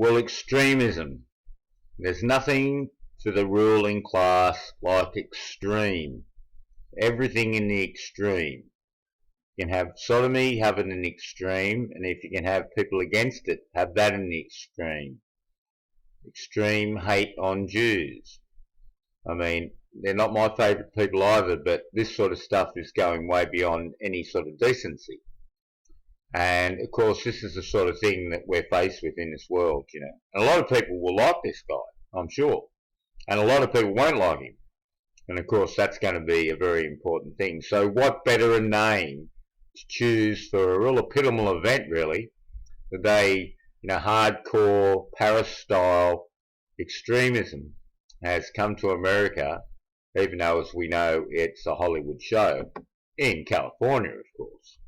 Well, extremism. There's nothing for the ruling class like extreme. Everything in the extreme. You can have sodomy, have it in the extreme, and if you can have people against it, have that in the extreme. Extreme hate on Jews. I mean, they're not my favourite people either, but this sort of stuff is going way beyond any sort of decency. And of course, this is the sort of thing that we're faced with in this world, you know. And a lot of people will like this guy, I'm sure. And a lot of people won't like him. And of course, that's going to be a very important thing. So what better a name to choose for a real epitomal event, really, the day, you know, hardcore Paris-style extremism has come to America, even though, as we know, it's a Hollywood show, in California, of course.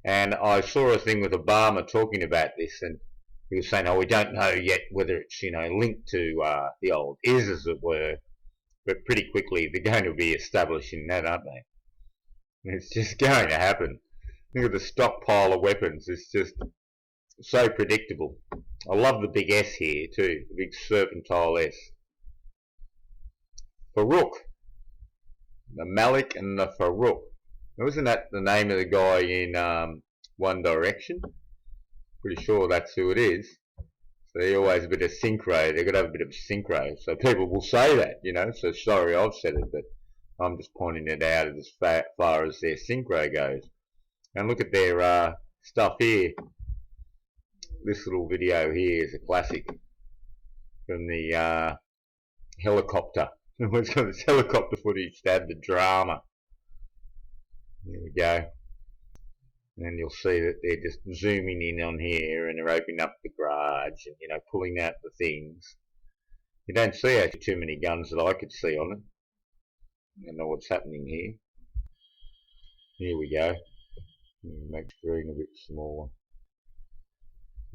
And I saw a thing with Obama talking about this, and he was saying, oh, we don't know yet whether it's, you know, linked to the old is, as it were, but pretty quickly they're going to be establishing that, aren't they? And it's just going to happen. Look at the stockpile of weapons. It's just so predictable. I love the big S here too, the big serpentile S. Farook. The Malik and the Farook. Wasn't that the name of the guy in One Direction? Pretty sure that's who it is. So they always a bit of synchro. They've got to have a bit of synchro. So people will say that, you know. So sorry I've said it, but I'm just pointing it out as far as their synchro goes. And look at their stuff here. This little video here is a classic from the helicopter. It's got this helicopter footage to add the drama. There we go. And you'll see that they're just zooming in on here and they're opening up the garage and, you know, pulling out the things. You don't see actually too many guns that I could see on it. I don't know what's happening here. Here we go. Make the screen a bit smaller.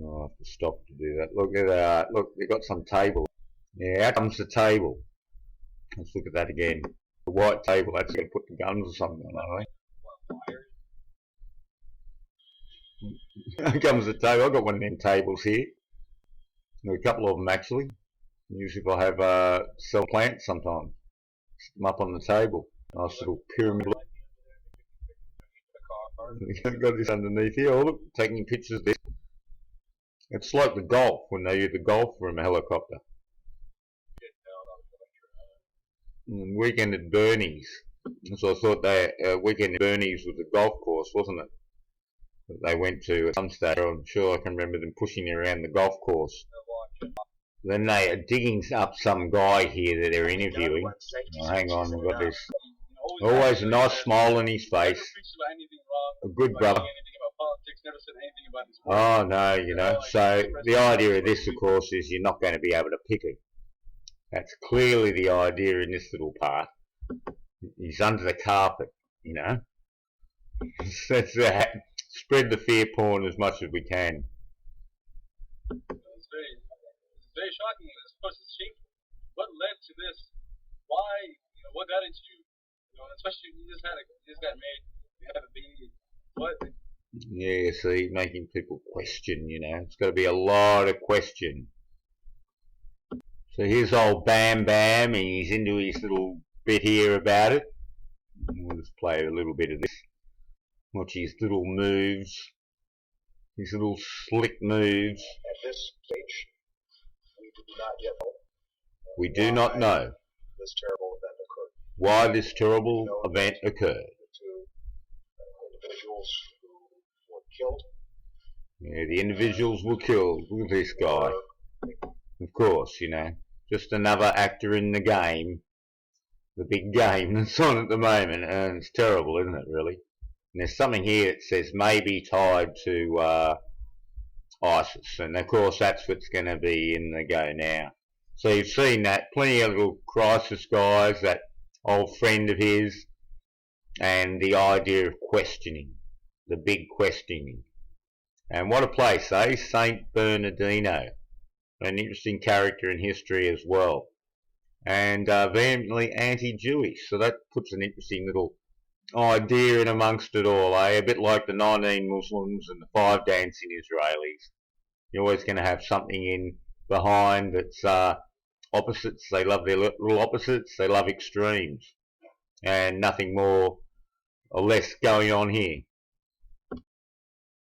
Oh, I have to stop to do that. Look at that. Look, they've got some table. Yeah, out comes the table. Let's look at that again. The white table, that's going to put the guns or something on, I think. Here comes the table. I've got one of them tables here. A couple of them actually. Usually if I have sell plants sometimes. Sit them up on the table. Nice little pyramid. Got this underneath here. Oh look, taking pictures of this. It's like the golf, when they do the golf from a helicopter. Weekend at Bernie's. So I thought Weekend at Bernie's was a golf course, wasn't it? That they went to at some stage. I'm sure I can remember them pushing around the golf course. Then they are digging up some guy here that they're interviewing. Oh, hang on, we've got this. Always a nice smile on his face. A good brother. Oh no, you know. So the idea of this, of course, is you're not going to be able to pick it. That's clearly the idea in this little part. He's under the carpet, you know. That's that. Spread the fear porn as much as we can. It's very shocking. It's supposed to change. What led to this? Why? You know, what got into you? You know, especially you just got married. You had a baby. What? Yeah, see, making people question. You know, it's got to be a lot of question. So here's old Bam Bam, and he's into his little bit here about it. We'll just play a little bit of this. Watch his little moves, his little slick moves. At this stage, we do not yet know. We do not know this terrible event occurred. Why this terrible event occurred. The two individuals who were killed. Yeah, the individuals were killed. Look at this guy. Of course, you know, just another actor in the game, the big game that's on at the moment, and it's terrible, isn't it, really? And there's something here that says maybe tied to ISIS, and of course that's what's going to be in the go now. So you've seen that, plenty of little crisis guys, that old friend of his, and the idea of questioning, the big questioning. And what a place, eh? Saint Bernardino, an interesting character in history as well, and vehemently anti-Jewish, so that puts an interesting little idea in amongst it all, eh? A bit like the 19 Muslims and the 5 dancing Israelis. You're always going to have something in behind that's opposites. They love their little opposites. They love extremes, and nothing more or less going on here.